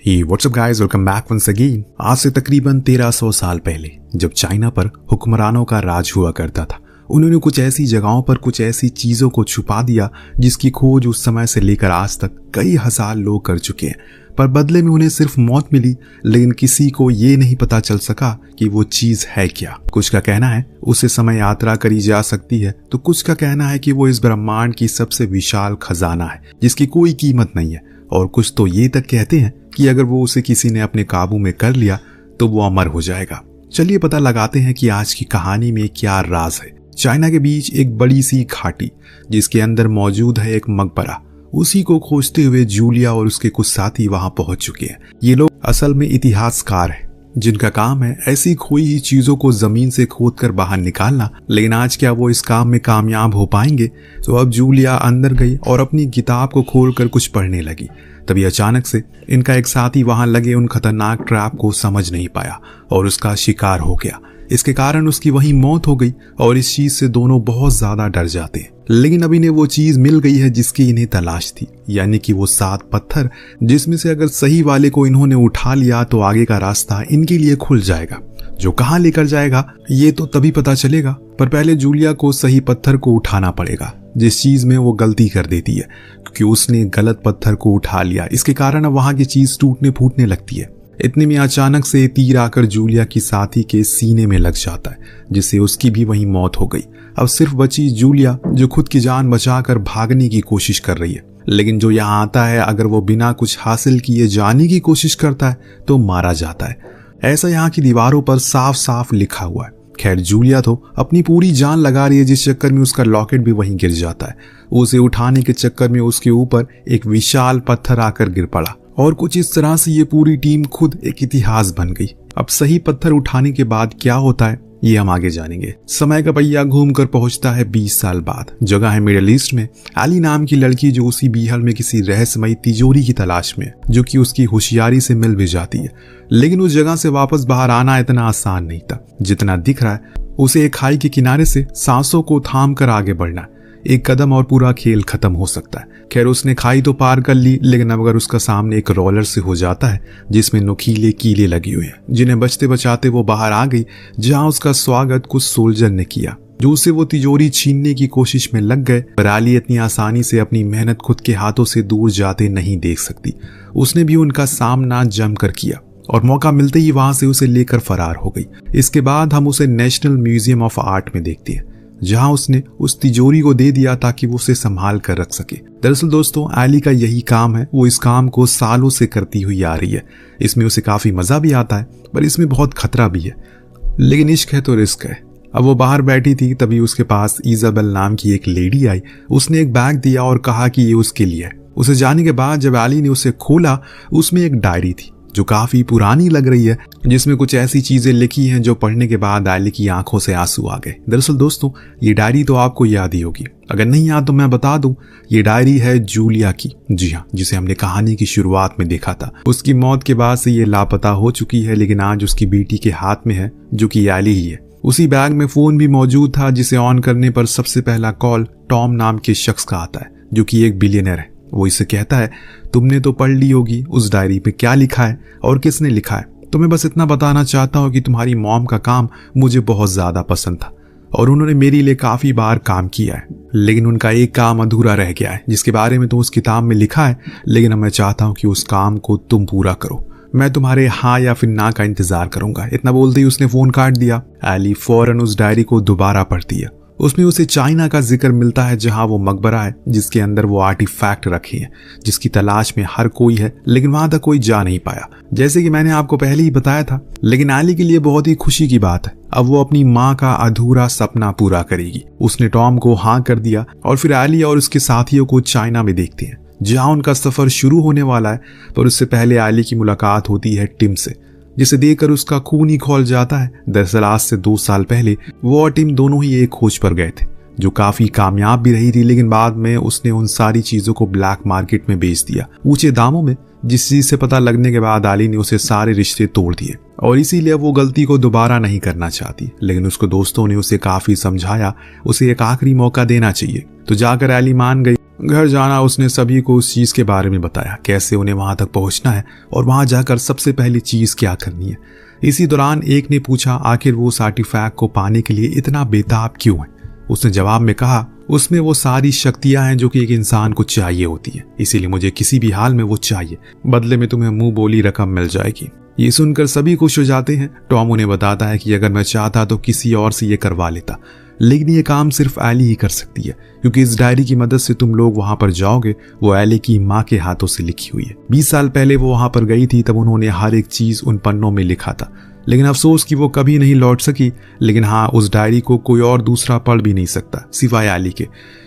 WhatsApp guys, welcome back once again. आज से तकरीबन 1300 साल पहले जब चाइना पर हुक्मरानों का राज हुआ करता था, उन्होंने कुछ ऐसी जगहों पर कुछ ऐसी चीजों को छुपा दिया जिसकी खोज उस समय से लेकर आज तक कई हजार लोग कर चुके हैं, पर बदले में उन्हें सिर्फ मौत मिली। लेकिन किसी को ये नहीं पता चल सका कि वो चीज है क्या। कुछ का कहना है उसे समय यात्रा करी जा सकती है, तो कुछ का कहना है कि वो इस ब्रह्मांड की सबसे विशाल खजाना है जिसकी कोई कीमत नहीं है, और कुछ तो ये तक कहते हैं कि अगर वो उसे किसी ने अपने काबू में कर लिया तो वो अमर हो जाएगा। चलिए पता लगाते हैं कि आज की कहानी में क्या राज है। चाइना के बीच एक बड़ी सी घाटी जिसके अंदर मौजूद है एक मकबरा, उसी को खोजते हुए जूलिया और उसके कुछ साथी वहां पहुंच चुके हैं। ये लोग असल में इतिहासकार हैं जिनका काम है ऐसी खोई हुई चीजों को जमीन से खोदकर बाहर निकालना। लेकिन आज क्या वो इस काम में कामयाब हो पाएंगे? तो अब जूलिया अंदर गई और अपनी किताब को खोलकर कुछ पढ़ने लगी। तभी अचानक से इनका एक साथी वहां लगे उन खतरनाक ट्रैप को समझ नहीं पाया और उसका शिकार हो गया। इसके कारण उसकी वहीं मौत हो गई और इस चीज से दोनों बहुत ज्यादा डर जाते हैं। लेकिन अब इन्हें वो चीज मिल गई है जिसकी इन्हें तलाश थी, यानी कि वो 7 पत्थर, जिसमें से अगर सही वाले को इन्होंने उठा लिया तो आगे का रास्ता इनके लिए खुल जाएगा। जो कहां लेकर जाएगा ये तो तभी पता चलेगा, पर पहले जूलिया को सही पत्थर को उठाना पड़ेगा, जिस चीज में वो गलती कर देती है क्योंकि उसने गलत पत्थर को उठा लिया। इसके कारण अब वहां की चीज टूटने फूटने लगती है। इतने में अचानक से तीर आकर जूलिया की साथी के सीने में लग जाता है, जिससे उसकी भी वहीं मौत हो गई। अब सिर्फ बची जूलिया जो खुद की जान बचाकर भागने की कोशिश कर रही है। लेकिन जो यहाँ आता है अगर वो बिना कुछ हासिल किए जाने की कोशिश करता है तो मारा जाता है। ऐसा यहाँ की दीवारों पर साफ साफ लिखा हुआ है। खैर जूलिया तो अपनी पूरी जान लगा रही है, जिस चक्कर में उसका लॉकेट भी वहीं गिर जाता है। उसे उठाने के चक्कर में उसके ऊपर एक विशाल पत्थर आकर गिर पड़ा और कुछ इस तरह से ये पूरी टीम खुद एक इतिहास बन गई। अब सही पत्थर उठाने के बाद क्या होता है ये हम आगे जानेंगे। समय का पहिया घूमकर पहुंचता है 20 साल बाद। जगह है मिडिल ईस्ट में। एली नाम की लड़की जो उसी बीहल में किसी रहस्यमयी तिजोरी की तलाश में है, जो कि उसकी होशियारी से मिल भी जाती है। लेकिन उस जगह से वापस बाहर आना इतना आसान नहीं था जितना दिख रहा है। उसे एक खाई के किनारे से सांसों को थाम कर आगे बढ़ना, एक कदम और पूरा खेल खत्म हो सकता है। खैर उसने खाई तो पार कर ली, लेकिन अब अगर उसका सामने एक रोलर से हो जाता है जिसमें नुकीले कीले लगे हुए हैं, जिन्हें बचते बचाते वो बाहर आ गई, जहां उसका स्वागत कुछ सोल्जर ने किया जो उसे वो तिजोरी छीनने की कोशिश में लग गए। पर एली इतनी आसानी से अपनी मेहनत खुद के हाथों से दूर जाते नहीं देख सकती। उसने भी उनका सामना जमकर किया और मौका मिलते ही वहां से उसे लेकर फरार हो गई। इसके बाद हम उसे नेशनल म्यूजियम ऑफ आर्ट में देखते हैं, जहां उसने उस तिजोरी को दे दिया ताकि वो उसे संभाल कर रख सके। दरअसल दोस्तों एली का यही काम है, वो इस काम को सालों से करती हुई आ रही है। इसमें उसे काफी मजा भी आता है, पर इसमें बहुत खतरा भी है। लेकिन इश्क है तो रिस्क है। अब वो बाहर बैठी थी, तभी उसके पास इजाबेल नाम की एक लेडी आई। उसने एक बैग दिया और कहा कि ये उसके लिए है। उसे जाने के बाद जब एली ने उसे खोला, उसमें एक डायरी थी जो काफी पुरानी लग रही है, जिसमें कुछ ऐसी चीजें लिखी हैं जो पढ़ने के बाद एली की आंखों से आंसू आ गए। दरअसल दोस्तों ये डायरी तो आपको याद ही होगी, अगर नहीं याद तो मैं बता दूं, ये डायरी है जूलिया की। जी हाँ, जिसे हमने कहानी की शुरुआत में देखा था। उसकी मौत के बाद से ये लापता हो चुकी है, लेकिन आज उसकी बेटी के हाथ में है जो कि एली ही है। उसी बैग में फोन भी मौजूद था, जिसे ऑन करने पर सबसे पहला कॉल टॉम नाम के शख्स का आता है जो कि एक बिलियनर है। वो इसे कहता है तुमने तो पढ़ ली होगी उस डायरी पे क्या लिखा है और किसने लिखा है। तुम्हें बस इतना बताना चाहता हूँ कि तुम्हारी मॉम का काम मुझे बहुत ज्यादा पसंद था और उन्होंने मेरे लिए काफी बार काम किया है, लेकिन उनका एक काम अधूरा रह गया है जिसके बारे में तो उस किताब में लिखा है। लेकिन मैं चाहता हूँ कि उस काम को तुम पूरा करो। मैं तुम्हारे हाँ या फिर ना का इंतजार करूंगा। इतना बोलते ही उसने फोन काट दिया। एली फौरन उस डायरी को दोबारा पढ़ती है। उसमें उसे चाइना का जिक्र मिलता है, जहां वो मकबरा है जिसके अंदर वो आर्टिफैक्ट रखे हैं जिसकी तलाश में हर कोई है, लेकिन वहां तक कोई जा नहीं पाया, जैसे कि मैंने आपको पहले ही बताया था। लेकिन एली के लिए बहुत ही खुशी की बात है, अब वो अपनी माँ का अधूरा सपना पूरा करेगी। उसने टॉम को हाँ कर दिया और फिर एली और उसके साथियों को चाइना में देखते हैं, जहां उनका सफर शुरू होने वाला है। पर उससे पहले एली की मुलाकात होती है टिम से, जिसे देखकर उसका खून ही खौल जाता है। दरअसल आज से 2 साल पहले वो और टिम दोनों ही एक खोज पर गए थे जो काफी कामयाब भी रही थी, लेकिन बाद में उसने उन सारी चीजों को ब्लैक मार्केट में बेच दिया ऊंचे दामों में, जिस चीज से पता लगने के बाद एली ने उसे सारे रिश्ते तोड़ दिए और इसीलिए वो गलती को दोबारा नहीं करना चाहती। लेकिन उसके दोस्तों ने उसे काफी समझाया, उसे एक आखिरी मौका देना चाहिए, तो जाकर एली मान गई। घर जाना उसने सभी को उस चीज के बारे में बताया, कैसे उन्हें वहां तक पहुंचना है और वहां जाकर सबसे पहली चीज क्या करनी है। इसी दौरान एक ने पूछा आखिर वो उस आर्टिफैक्ट को पाने के लिए इतना बेताब क्यों है। उसने जवाब में कहा उसमें वो सारी शक्तियां हैं जो कि एक इंसान को चाहिए होती है, इसीलिए मुझे किसी भी हाल में वो चाहिए, बदले में तुम्हें मुंह बोली रकम मिल जाएगी। ये सुनकर सभी खुश हो जाते हैं। टॉम उन्हें बताता है कि अगर मैं चाहता तो किसी और से ये करवा लेता, लेकिन ये काम सिर्फ एली ही कर सकती है, क्योंकि इस डायरी की मदद से तुम लोग वहां पर जाओगे, वो एली की माँ के हाथों से लिखी हुई है। 20 साल पहले वो वहां पर गई थी, तब उन्होंने हर एक चीज उन पन्नों में लिखा था, लेकिन अफसोस कि वो कभी नहीं लौट सकी। लेकिन हाँ, उस डायरी को कोई और दूसरा पढ़ भी नहीं सकता सिवाय एली के,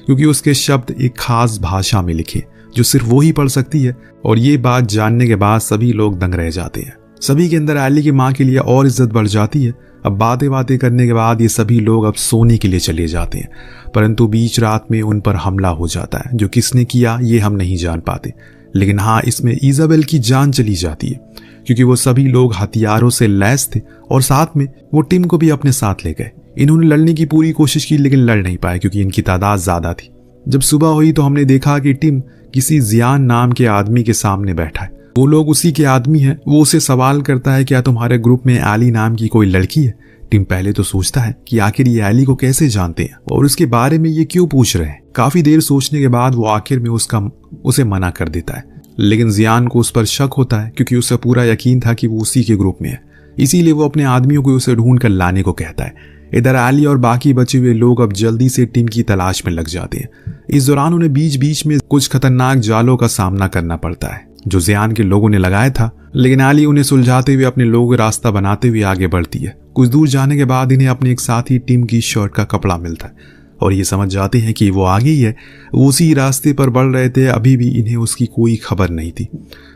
क्योंकि उसके शब्द एक खास भाषा में लिखे जो सिर्फ वो ही पढ़ सकती है। और ये बात जानने के बाद सभी लोग दंग रह जाते हैं। सभी के अंदर एली की माँ के लिए और इज्जत बढ़ जाती है। अब बातें करने के बाद ये सभी लोग अब सोने के लिए चले जाते हैं, परंतु बीच रात में उन पर हमला हो जाता है। जो किसने किया ये हम नहीं जान पाते, लेकिन हाँ, इसमें इजाबेल की जान चली जाती है, क्योंकि वो सभी लोग हथियारों से लैस थे और साथ में वो टिम को भी अपने साथ ले गए। इन्होंने लड़ने की पूरी कोशिश की, लेकिन लड़ नहीं पाए क्योंकि इनकी तादाद ज्यादा थी। जब सुबह हुई तो हमने देखा कि टिम किसी जियान नाम के आदमी के सामने बैठा है। वो लोग उसी के आदमी हैं। वो उसे सवाल करता है क्या तुम्हारे ग्रुप में एली नाम की कोई लड़की है। टिम पहले तो सोचता है कि आखिर ये एली को कैसे जानते हैं और उसके बारे में ये क्यों पूछ रहे हैं। काफी देर सोचने के बाद वो आखिर में उसे मना कर देता है, लेकिन जियान को उस पर शक होता है क्योंकि उसे पूरा यकीन था कि वो उसी के ग्रुप में है, इसीलिए वो अपने आदमियों को उसे ढूंढ कर लाने को कहता है। इधर एली और बाकी बचे हुए लोग अब जल्दी से टिम की तलाश में लग जाते हैं। इस दौरान उन्हें बीच बीच में कुछ खतरनाक जालों का सामना करना पड़ता है जो जियान के लोगों ने लगाया था, लेकिन एली उन्हें सुलझाते हुए अपने लोगों का रास्ता बनाते हुए आगे बढ़ती है। कुछ दूर जाने के बाद इन्हें अपने एक साथी टिम की शर्ट का कपड़ा मिलता है और ये समझ जाते हैं कि वो आ गई है। वो उसी रास्ते पर बढ़ रहे थे, अभी भी इन्हें उसकी कोई खबर नहीं थी।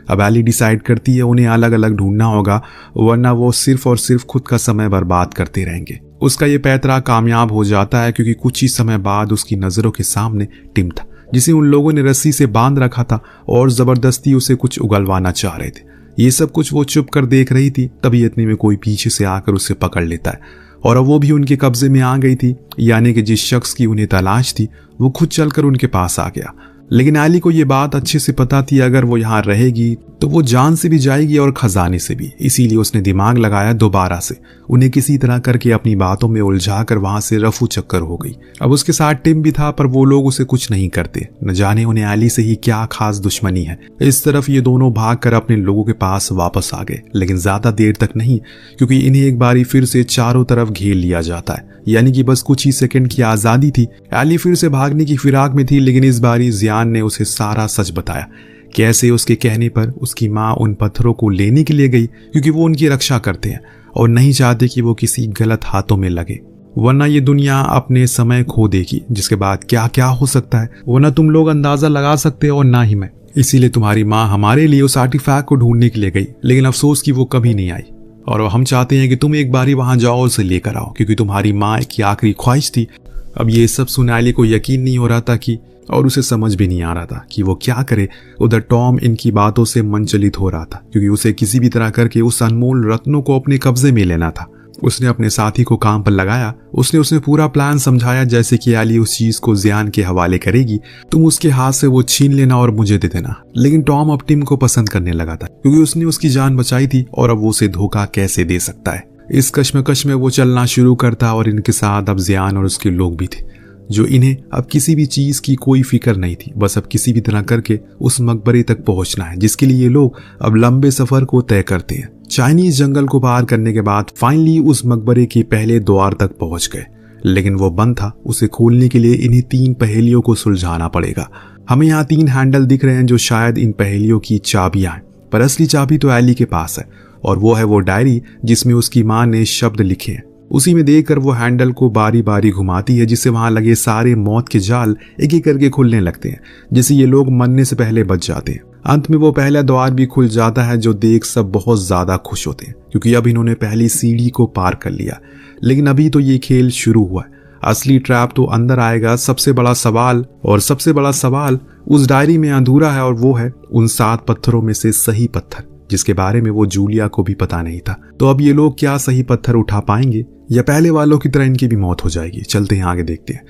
अब एली डिसाइड करती है उन्हें अलग अलग ढूंढना होगा, वरना वो सिर्फ और सिर्फ खुद का समय बर्बाद करते रहेंगे। उसका ये पैतरा कामयाब हो जाता है क्योंकि कुछ ही समय बाद उसकी नजरों के सामने टिम था, जिसे उन लोगों ने रस्सी से बांध रखा था और जबरदस्ती उसे कुछ उगलवाना चाह रहे थे। ये सब कुछ वो चुप कर देख रही थी, तभी इतने में कोई पीछे से आकर उसे पकड़ लेता है और अब वो भी उनके कब्जे में आ गई थी, यानी कि जिस शख्स की उन्हें तलाश थी वो खुद चलकर उनके पास आ गया। लेकिन एली को ये बात अच्छे से पता थी अगर वो यहाँ रहेगी तो वो जान से भी जाएगी और खजाने से भी, इसीलिए उसने दिमाग लगाया दोबारा से उन्हें किसी तरह करके अपनी बातों में उलझा कर वहां से रफू चक्कर हो गई। अब उसके साथ टिम भी था, पर वो लोग उसे कुछ नहीं करते, न जाने उन्हें एली से ही क्या खास दुश्मनी है। इस तरफ ये दोनों भागकर अपने लोगों के पास वापस आ गए, लेकिन ज्यादा देर तक नहीं, क्योंकि इन्हें एक बारी फिर से चारों तरफ घेर लिया जाता है, यानी कि बस कुछ ही सेकंड की आजादी थी। एली फिर से भागने की फिराक में थी, लेकिन इस बारी जियान ने उसे सारा सच बताया, कैसे उसके कहने पर उसकी माँ उन पत्थरों को लेने के लिए गई क्योंकि वो उनकी रक्षा करते हैं और नहीं चाहते कि वो किसी गलत हाथों में लगे, वरना ये दुनिया अपने समय खो देगी, जिसके बाद क्या क्या हो सकता है वो ना तुम लोग अंदाजा लगा सकते और ना ही मैं। इसीलिए तुम्हारी माँ हमारे लिए उस आर्टिफैक्ट को ढूंढने के लिए गई, लेकिन अफसोस कि वो कभी नहीं आई और हम चाहते हैं कि तुम एक बारी वहां जाओ और उसे लेकर आओ, क्योंकि तुम्हारी माँ की आखिरी ख्वाहिश थी। अब ये सब सुन एली को यकीन नहीं हो रहा था कि और उसे समझ भी नहीं आ रहा था कि वो क्या करे। उधर टॉम इनकी बातों से मनचलित हो रहा था क्योंकि उसे किसी भी तरह करके उस अनमोल रत्नों को अपने कब्जे में लेना था। उसने अपने साथी को काम पर लगाया, उसने पूरा प्लान समझाया, जैसे कि एली उस चीज को जियान के हवाले करेगी, तुम उसके हाथ से वो छीन लेना और मुझे दे देना। लेकिन टॉम अब टिम को पसंद करने लगा था क्योंकि उसने उसकी जान बचाई थी और अब वो उसे धोखा कैसे दे सकता है। इस कश्मकश में वो चलना शुरू करता और इनके साथ अब जियान और उसके लोग भी थे, जो इन्हें अब किसी भी चीज की कोई फिक्र नहीं थी, बस अब किसी भी तरह करके उस मकबरे तक पहुंचना है, जिसके लिए ये लोग अब लंबे सफर को तय करते हैं। चाइनीज जंगल को पार करने के बाद फाइनली उस मकबरे के पहले द्वार तक पहुंच गए, लेकिन वो बंद था। उसे खोलने के लिए इन्हें 3 पहेलियों को सुलझाना पड़ेगा। हमें यहाँ 3 हैंडल दिख रहे हैं जो शायद इन पहेलियों की चाबियां हैं, पर असली चाबी तो एली के पास है और वो है वो डायरी जिसमें उसकी माँ ने शब्द लिखे हैं। उसी में देखकर वो हैंडल को बारी बारी घुमाती है, जिससे वहां लगे सारे मौत के जाल एक एक करके खुलने लगते हैं, जिससे ये लोग मरने से पहले बच जाते हैं। अंत में वो पहला द्वार भी खुल जाता है, जो देख सब बहुत ज्यादा खुश होते हैं क्योंकि अब इन्होंने पहली सीढ़ी को पार कर लिया। लेकिन अभी तो ये खेल शुरू हुआ है, असली ट्रैप तो अंदर आएगा। सबसे बड़ा सवाल उस डायरी में अधूरा है और वो है उन 7 पत्थरों में से सही पत्थर। जिसके बारे में वो जूलिया को भी पता नहीं था। तो अब ये लोग क्या सही पत्थर उठा पाएंगे या पहले वालों की तरह इनकी भी मौत हो जाएगी? चलते हैं आगे देखते हैं।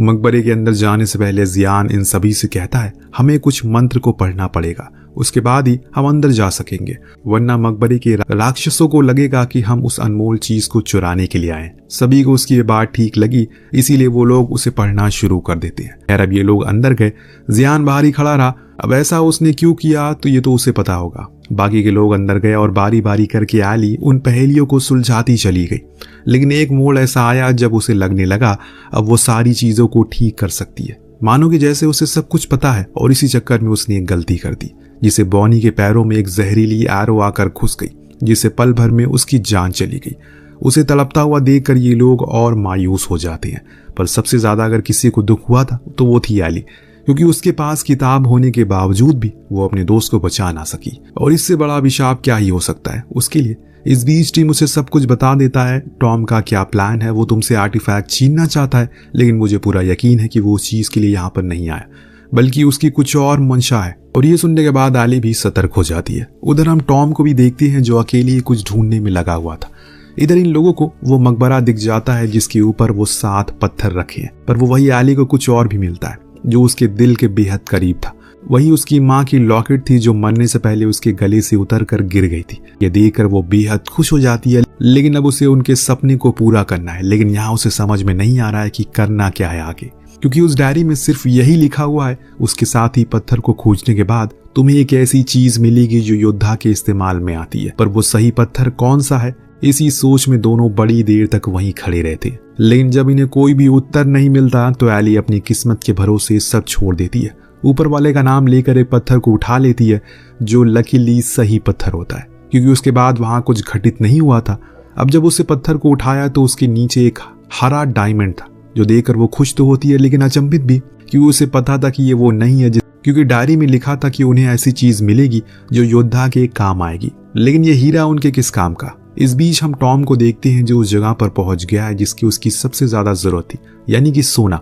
मकबरे के अंदर जाने से पहले जियान इन सभी से कहता है हमें कुछ मंत्र को पढ़ना पड़ेगा, उसके बाद ही हम अंदर जा सकेंगे, वरना मकबरे के राक्षसों को लगेगा कि हम उस अनमोल चीज को चुराने के लिए आए। सभी को उसकी ये बात ठीक लगी, इसीलिए वो लोग उसे पढ़ना शुरू कर देते हैं। खैर अब ये लोग अंदर गए, जियान बाहर ही खड़ा रहा। अब ऐसा उसने क्यों किया तो ये तो उसे पता होगा। बाकी के लोग अंदर गए और बारी बारी करके एली उन पहेलियों को सुलझाती चली गई। लेकिन एक मोड़ ऐसा आया जब उसे लगने लगा अब वो सारी चीजों को ठीक कर सकती है, मानो कि जैसे उसे सब कुछ पता है। और इसी चक्कर में उसने एक गलती कर दी, जिसे बॉनी के पैरों में एक जहरीली एरो आकर घुस गई, जिससे पल भर में उसकी जान चली गई। उसे तड़पता हुआ देखकर ये लोग और मायूस हो जाते हैं। पर सबसे ज्यादा अगर किसी को दुख हुआ था तो वो थी एली, क्योंकि उसके पास किताब होने के बावजूद भी वो अपने दोस्त को बचा ना सकी। और इससे बड़ा अभिशाप क्या ही हो सकता है उसके लिए। इस बीच टीम उसे सब कुछ बता देता है, टॉम का क्या प्लान है। वो तुमसे आर्टिफैक्ट छीनना चाहता है, लेकिन मुझे पूरा यकीन है कि वो उस चीज के लिए यहाँ पर नहीं आया, बल्कि उसकी कुछ और मंशा है। और ये सुनने के बाद एली भी सतर्क हो जाती है। उधर हम टॉम को भी देखते हैं जो अकेले ही कुछ ढूंढने में लगा हुआ था। इधर इन लोगों को वो मकबरा दिख जाता है जिसके ऊपर वो 7 पत्थर रखे हैं, पर वो वही एली को कुछ और भी मिलता है जो उसके दिल के बेहद करीब था। वही उसकी माँ की लॉकेट थी जो मरने से पहले उसके गले से उतर कर गिर गई थी। ये देखकर वो बेहद खुश हो जाती है, लेकिन अब उसे उनके सपने को पूरा करना है। लेकिन यहाँ उसे समझ में नहीं आ रहा है कि करना क्या है आगे, क्योंकि उस डायरी में सिर्फ यही लिखा हुआ है, उसके साथ ही पत्थर को खोजने के बाद तुम्हें एक ऐसी चीज मिलेगी जो योद्धा के इस्तेमाल में आती है। पर वो सही पत्थर कौन सा है, इसी सोच में दोनों बड़ी देर तक वहीं खड़े रहते। लेकिन जब इन्हें कोई भी उत्तर नहीं मिलता तो एली अपनी किस्मत के भरोसे सब छोड़ देती है। ऊपर वाले का नाम लेकर एक पत्थर को उठा लेती है जो लकीली सही पत्थर होता है, क्योंकि उसके बाद वहां कुछ घटित नहीं हुआ था। अब जब उसे पत्थर को उठाया तो उसके नीचे एक हरा डायमंड था, जो देखकर वो खुश तो होती है लेकिन अचंभित भी, क्योंकि उसे पता था कि ये वो नहीं है, क्योंकि डायरी में लिखा था कि उन्हें ऐसी चीज मिलेगी जो योद्धा के काम आएगी। लेकिन ये हीरा उनके किस काम का? इस बीच हम टॉम को देखते हैं जो उस जगह पर पहुंच गया है जिसकी उसकी सबसे ज्यादा जरूरत थी, यानी कि सोना।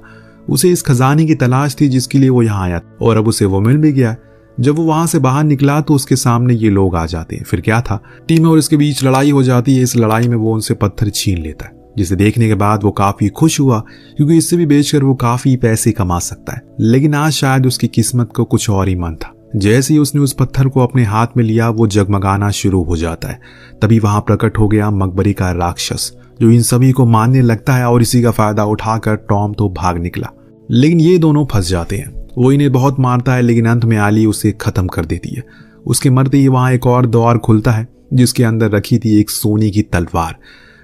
उसे इस खजाने की तलाश थी जिसके लिए वो यहाँ आया, और अब उसे वो मिल भी गया। जब वो वहां से बाहर निकला तो उसके सामने ये लोग आ जाते हैं। फिर क्या था, टीम और इसके बीच लड़ाई हो जाती है। इस लड़ाई में वो उनसे पत्थर छीन लेता है, जिसे देखने के बाद वो काफी खुश हुआ, क्योंकि इससे भी बेचकर वो काफी पैसे कमा सकता है। लेकिन आज शायद उसकी किस्मत को कुछ और ही मन था। जैसे ही उसने उस पत्थर को अपने हाथ में लिया वो जगमगाना शुरू हो जाता है। तभी वहां प्रकट हो गया मकबरे का राक्षस, जो इन सभी को मारने लगता है। और इसी का फायदा उठाकर टॉम तो भाग निकला, लेकिन ये दोनों फंस जाते हैं। वो इन्हें बहुत मारता है, लेकिन अंत में एली उसे खत्म कर देती है। उसके मरते ही वहां एक और द्वार खुलता है जिसके अंदर रखी थी एक सोने की तलवार।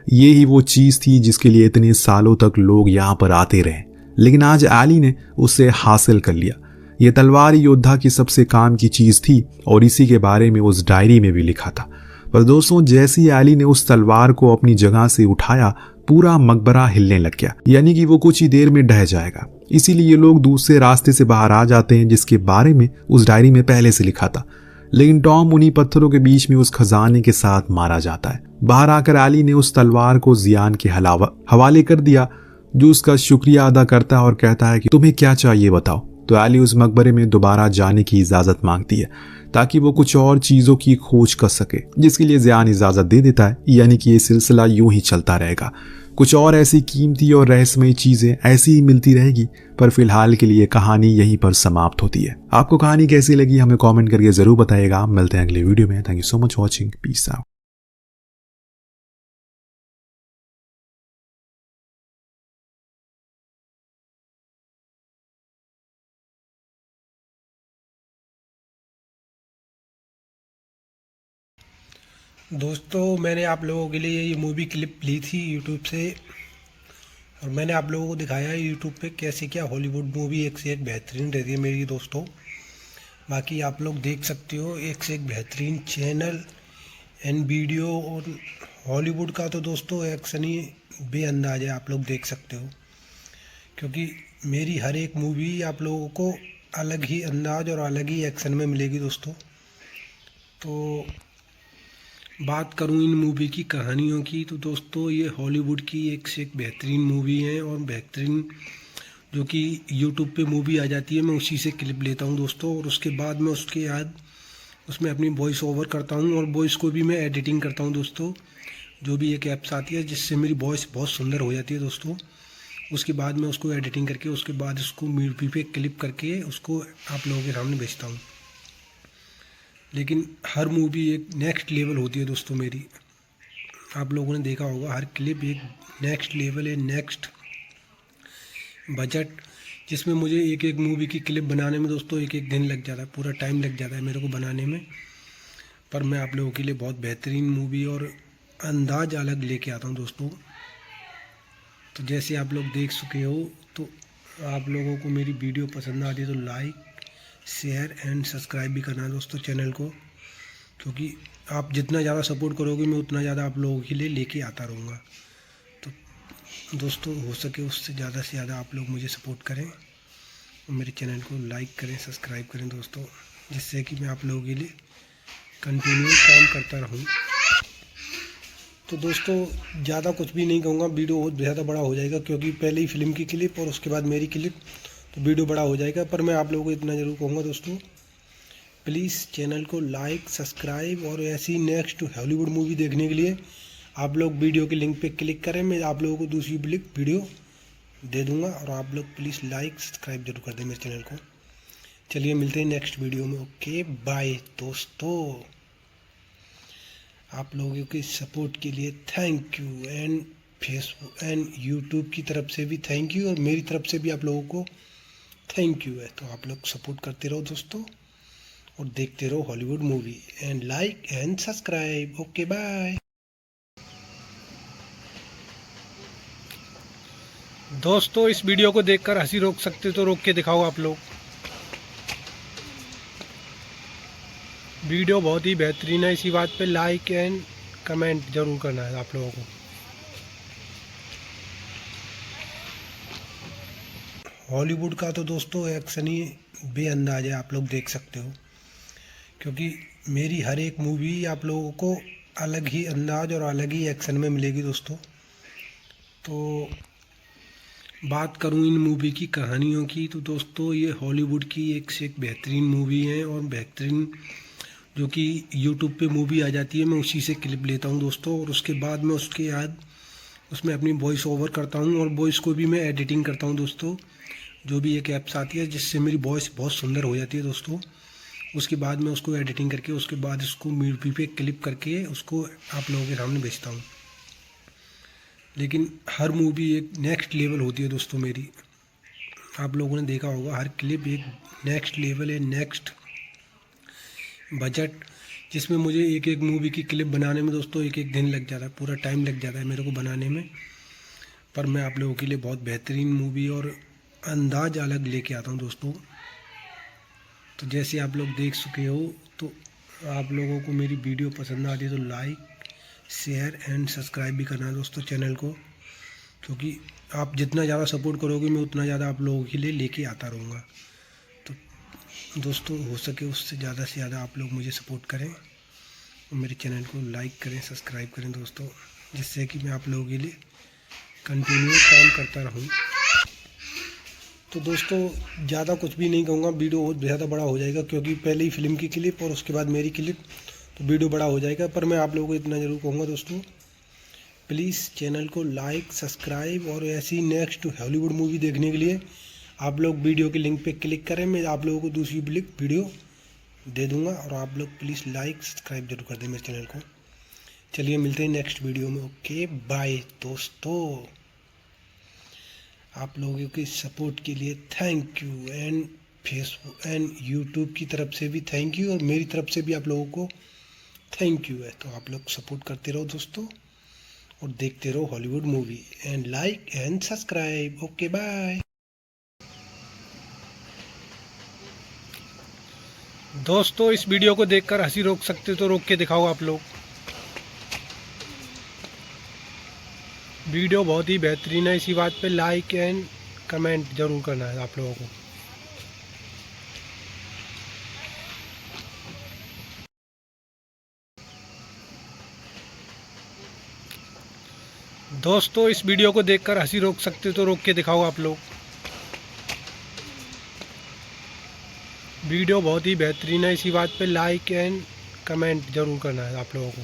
ये ही वो चीज थी जिसके लिए इतने सालों तक लोग यहाँ पर आते रहे, लेकिन आज एली ने उसे हासिल कर लिया। ये तलवार योद्धा की सबसे काम की चीज थी, और इसी के बारे में उस डायरी में भी लिखा था। पर दोस्तों, जैसे ही एली ने उस तलवार को अपनी जगह से उठाया, पूरा मकबरा हिलने लग गया, यानी कि वो कुछ ही देर में ढह जाएगा। इसीलिए ये लोग दूसरे रास्ते से बाहर आ जाते हैं जिसके बारे में उस डायरी में पहले से लिखा था। लेकिन टॉम उन्हीं पत्थरों के बीच में उस खजाने के साथ मारा जाता है। बाहर आकर एली ने उस तलवार को जियान के हवाले कर दिया, जो उसका शुक्रिया अदा करता है और कहता है कि तुम्हें क्या चाहिए बताओ। तो एली उस मकबरे में दोबारा जाने की इजाजत मांगती है ताकि वो कुछ और चीजों की खोज कर सके, जिसके लिए जियान इजाजत दे देता है। यानी कि ये सिलसिला यूं ही चलता रहेगा, कुछ और ऐसी कीमती और रहस्यमयी चीजें ऐसी ही मिलती रहेगी। पर फिलहाल के लिए कहानी यहीं पर समाप्त होती है। आपको कहानी कैसी लगी हमें कमेंट करके जरूर बताइएगा। मिलते हैं अगले वीडियो में। Thank you so much watching. Peace out. दोस्तों, मैंने आप लोगों के लिए ये मूवी क्लिप ली थी यूट्यूब से, और मैंने आप लोगों को दिखाया है यूट्यूब पे कैसे क्या हॉलीवुड मूवी एक से एक बेहतरीन रहती है मेरी दोस्तों। बाकी आप लोग देख सकते हो, एक से एक बेहतरीन चैनल एंड वीडियो। और हॉलीवुड का तो दोस्तों एक्शन ही बेअंदाज है, आप लोग देख सकते हो, क्योंकि मेरी हर एक मूवी आप लोगों को अलग ही अंदाज और अलग ही एक्शन में मिलेगी दोस्तों। तो बात करूं इन मूवी की कहानियों की, तो दोस्तों ये हॉलीवुड की एक से एक बेहतरीन मूवी है, और बेहतरीन जो कि यूट्यूब पे मूवी आ जाती है मैं उसी से क्लिप लेता हूं दोस्तों, और उसके बाद मैं उसके बाद उसमें अपनी वॉइस ओवर करता हूँ और वॉइस को भी मैं एडिटिंग करता हूँ दोस्तों। जो भी एक ऐप्स आती है जिससे मेरी वॉइस बहुत सुंदर हो जाती है दोस्तों। उसके बाद मैं उसको एडिटिंग करके उसके बाद उसको मूवी पे क्लिप करके उसको आप लोगों के सामने भेजता हूँ। लेकिन हर मूवी एक नेक्स्ट लेवल होती है दोस्तों मेरी। आप लोगों ने देखा होगा हर क्लिप एक नेक्स्ट लेवल है, नेक्स्ट बजट, जिसमें मुझे एक एक मूवी की क्लिप बनाने में दोस्तों एक एक दिन लग जाता है, पूरा टाइम लग जाता है मेरे को बनाने में। पर मैं आप लोगों के लिए बहुत बेहतरीन मूवी और अंदाज अलग लेके आता हूँ दोस्तों। तो जैसे आप लोग देख चुके हो, तो आप लोगों को मेरी वीडियो पसंद आती है तो लाइक शेयर एंड सब्सक्राइब भी करना है दोस्तों चैनल को, क्योंकि आप जितना ज़्यादा सपोर्ट करोगे मैं उतना ज़्यादा आप लोगों के लिए लेके आता रहूँगा। तो दोस्तों हो सके उससे ज़्यादा आप लोग मुझे सपोर्ट करें और मेरे चैनल को लाइक करें, सब्सक्राइब करें दोस्तों, जिससे कि मैं आप लोगों के लिए कंटिन्यू काम करता रहूँ। तो दोस्तों ज़्यादा कुछ भी नहीं कहूँगा, वीडियो बहुत ज़्यादा बड़ा हो जाएगा, क्योंकि पहले ही फिल्म की क्लिप और उसके बाद मेरी क्लिप, तो वीडियो बड़ा हो जाएगा। पर मैं आप लोगों को इतना ज़रूर कहूँगा दोस्तों, प्लीज़ चैनल को लाइक सब्सक्राइब और ऐसी नेक्स्ट हॉलीवुड मूवी देखने के लिए आप लोग वीडियो के लिंक पे क्लिक करें। मैं आप लोगों को दूसरी वीडियो दे दूँगा और आप लोग प्लीज़ लाइक सब्सक्राइब जरूर कर दें मेरे चैनल को। चलिए मिलते हैं नेक्स्ट वीडियो में। ओके बाय दोस्तों। आप लोगों के सपोर्ट के लिए thank you, and Facebook and YouTube की तरफ से भी थैंक यू और मेरी तरफ से भी आप लोगों को थैंक यू है। तो आप लोग सपोर्ट करते रहो दोस्तों और देखते रहो Hollywood movie and like and subscribe. Okay bye दोस्तों। इस वीडियो को देखकर हंसी रोक सकते तो रोक के दिखाओ आप लोग। वीडियो बहुत ही बेहतरीन है, इसी बात पे लाइक एंड कमेंट जरूर करना है आप लोगों को। हॉलीवुड का तो दोस्तों एक्शन ही बेअंदाज है, आप लोग देख सकते हो, क्योंकि मेरी हर एक मूवी आप लोगों को अलग ही अंदाज और अलग ही एक्शन में मिलेगी दोस्तों। तो बात करूं इन मूवी की कहानियों की, तो दोस्तों ये हॉलीवुड की एक से एक बेहतरीन मूवी है और बेहतरीन जो कि यूट्यूब पे मूवी आ जाती है, मैं उसी से क्लिप लेता हूं दोस्तों और उसके बाद मैं उसके बाद उसमें अपनी वॉइस ओवर करता हूं और वॉइस को भी मैं एडिटिंग करता हूं दोस्तों। जो भी एक ऐप्स आती है जिससे मेरी वॉइस बहुत सुंदर हो जाती है दोस्तों। उसके बाद मैं उसको एडिटिंग करके उसके बाद उसको मूवी पे क्लिप करके उसको आप लोगों के सामने भेजता हूँ। लेकिन हर मूवी एक नेक्स्ट लेवल होती है दोस्तों मेरी। आप लोगों ने देखा होगा हर क्लिप एक नेक्स्ट लेवल है, नेक्स्ट बजट, जिसमें मुझे एक एक मूवी की क्लिप बनाने में दोस्तों एक एक दिन लग जाता है, पूरा टाइम लग जाता है मेरे को बनाने में। पर मैं आप लोगों के लिए बहुत बेहतरीन मूवी और अंदाज अलग लेके आता हूँ दोस्तों। तो जैसे आप लोग देख चुके हो, तो आप लोगों को मेरी वीडियो पसंद आती है तो लाइक शेयर एंड सब्सक्राइब भी करना है दोस्तों चैनल को, क्योंकि आप जितना ज़्यादा सपोर्ट करोगे मैं उतना ज़्यादा आप लोगों के लिए लेके आता रहूँगा। तो दोस्तों हो सके उससे ज़्यादा आप लोग मुझे सपोर्ट करें और मेरे चैनल को लाइक करें, सब्सक्राइब करें दोस्तों, जिससे कि मैं आप लोगों के लिए कंटिन्यू काम करता रहूँ। तो दोस्तों ज़्यादा कुछ भी नहीं कहूँगा, वीडियो बहुत ज़्यादा बड़ा हो जाएगा, क्योंकि पहले ही फिल्म की क्लिप और उसके बाद मेरी क्लिप, तो वीडियो बड़ा हो जाएगा। पर मैं आप लोगों को इतना ज़रूर कहूँगा दोस्तों, प्लीज़ चैनल को लाइक सब्सक्राइब और ऐसी नेक्स्ट हॉलीवुड मूवी देखने के लिए आप लोग वीडियो के लिंक पे क्लिक करें। मैं आप लोगों को दूसरी वीडियो दे दूँगा और आप लोग प्लीज़ लाइक सब्सक्राइब जरूर कर दें मेरे चैनल को। चलिए मिलते हैं नेक्स्ट वीडियो में। ओके बाय दोस्तों। आप लोगों के सपोर्ट के लिए thank you, and Facebook and YouTube की तरफ से भी थैंक यू और मेरी तरफ से भी आप लोगों को थैंक यू है। तो आप लोग सपोर्ट करते रहो दोस्तों और देखते रहो Hollywood movie and like and subscribe. Okay bye दोस्तों। इस वीडियो को देखकर हंसी रोक सकते तो रोक के दिखाओ आप लोग। वीडियो बहुत ही बेहतरीन है, इसी बात पे लाइक एंड कमेंट जरूर करना है आप लोगों को। दोस्तों इस वीडियो को देखकर हंसी रोक सकते तो रोक के दिखाओ आप लोग। वीडियो बहुत ही बेहतरीन है, इसी बात पे लाइक एंड कमेंट ज़रूर करना है आप लोगों को।